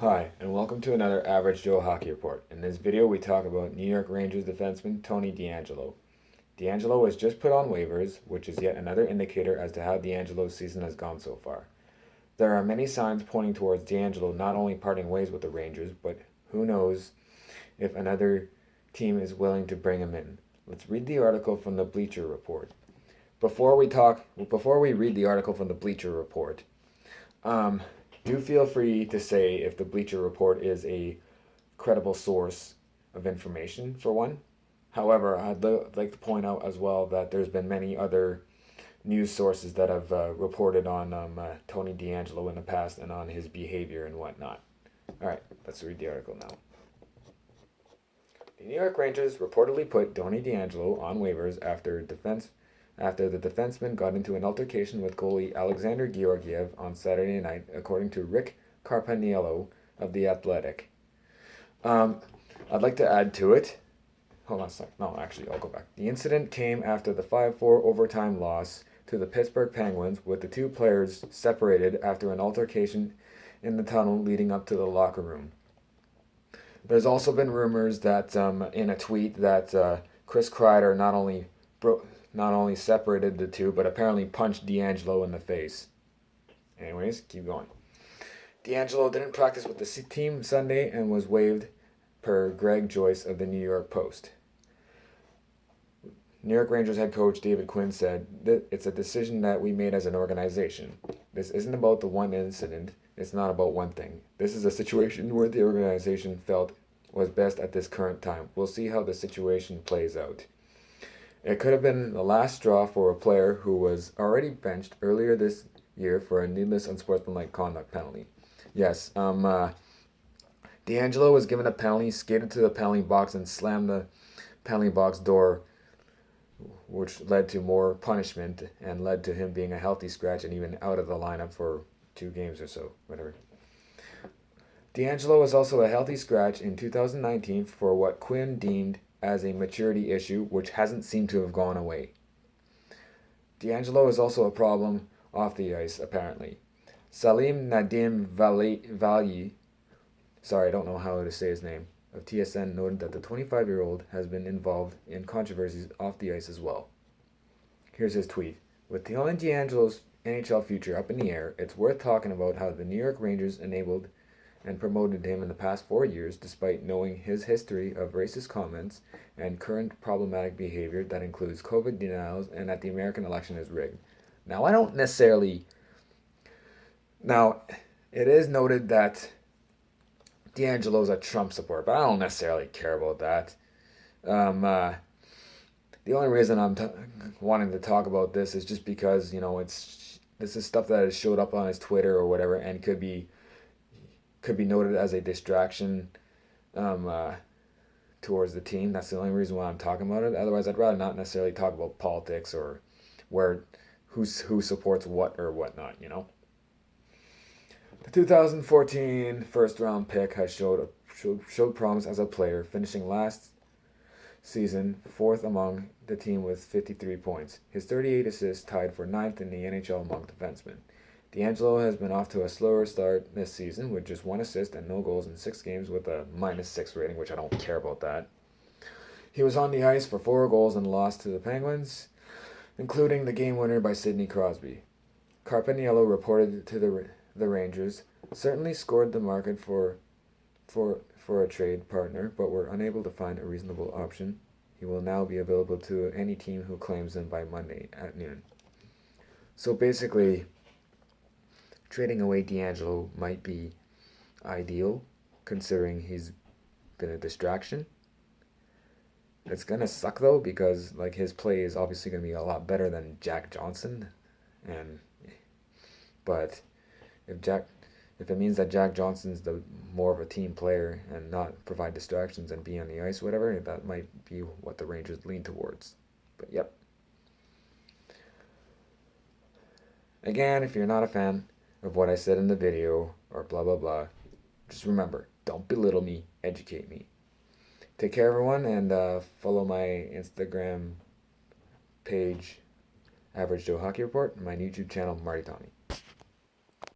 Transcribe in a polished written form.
Hi, and welcome to another Average Joe Hockey Report. In this video, we talk about New York Rangers defenseman Tony DeAngelo. DeAngelo was just put on waivers, which is yet another indicator as to how DeAngelo's season has gone so far. There are many signs pointing towards DeAngelo not only parting ways with the Rangers, but who knows if another team is willing to bring him in. Let's read the article from the Bleacher Report. Before we read the article from the Bleacher Report, do feel free to say if the Bleacher Report is a credible source of information, for one. However, I'd like to point out as well that there's been many other news sources that have reported on Tony DeAngelo in the past and on his behavior and whatnot. All right, let's read the article now. The New York Rangers reportedly put Tony DeAngelo on waivers after the defenseman got into an altercation with goalie Alexander Georgiev on Saturday night, according to Rick Carpaniello of The Athletic. I'd like to add to it. Hold on a sec. No, actually, I'll go back. The incident came after the 5-4 overtime loss to the Pittsburgh Penguins, with the two players separated after an altercation in the tunnel leading up to the locker room. There's also been rumors that in a tweet that Chris Kreider not only separated the two, but apparently punched DeAngelo in the face. Anyways, keep going. DeAngelo didn't practice with the team Sunday and was waived, per Greg Joyce of the New York Post. New York Rangers head coach David Quinn said, "It's a decision that we made as an organization. This isn't about the one incident. It's not about one thing. This is a situation where the organization felt was best at this current time. We'll see how the situation plays out." It could have been the last straw for a player who was already benched earlier this year for a needless unsportsmanlike conduct penalty. Yes, DeAngelo was given a penalty, skated to the penalty box, and slammed the penalty box door, which led to more punishment and led to him being a healthy scratch and even out of the lineup for 2 games or so, whatever. DeAngelo was also a healthy scratch in 2019 for what Quinn deemed as a maturity issue, which hasn't seemed to have gone away. DeAngelo is also a problem off the ice, apparently. Salim Nadim Vali, sorry, I don't know how to say his name, of TSN noted that the 25-year-old has been involved in controversies off the ice as well. Here's his tweet. "With Tony DeAngelo's NHL future up in the air, it's worth talking about how the New York Rangers enabled and promoted him in the past 4 years, despite knowing his history of racist comments and current problematic behavior that includes COVID denials and that the American election is rigged." Now, Now, it is noted that DeAngelo's a Trump supporter, but I don't necessarily care about that. The only reason I'm wanting to talk about this is just because, this is stuff that has showed up on his Twitter or whatever, and could be noted as a distraction towards the team. That's the only reason why I'm talking about it. Otherwise, I'd rather not necessarily talk about politics or who supports what or whatnot. The 2014 first-round pick has showed promise as a player, finishing last season 4th among the team with 53 points. His 38 assists tied for 9th in the NHL among defensemen. DeAngelo has been off to a slower start this season with just 1 assist and no goals in 6 games with a -6 rating, which I don't care about that. He was on the ice for 4 goals and lost to the Penguins, including the game winner by Sidney Crosby. Carpaniello reported to the Rangers, "Certainly scored the market for a trade partner, but were unable to find a reasonable option. He will now be available to any team who claims him by Monday at noon." So basically, trading away DeAngelo might be ideal, considering he's been a distraction. It's gonna suck though, because his play is obviously gonna be a lot better than Jack Johnson, but if it means that Jack Johnson's the more of a team player and not provide distractions and be on the ice, whatever, that might be what the Rangers lean towards. But yep. Again, if you're not a fan of what I said in the video or blah blah blah, just remember, don't belittle me, educate me. Take care, everyone, and follow my Instagram page, Average Joe Hockey Report, and my YouTube channel, Marty Tommy.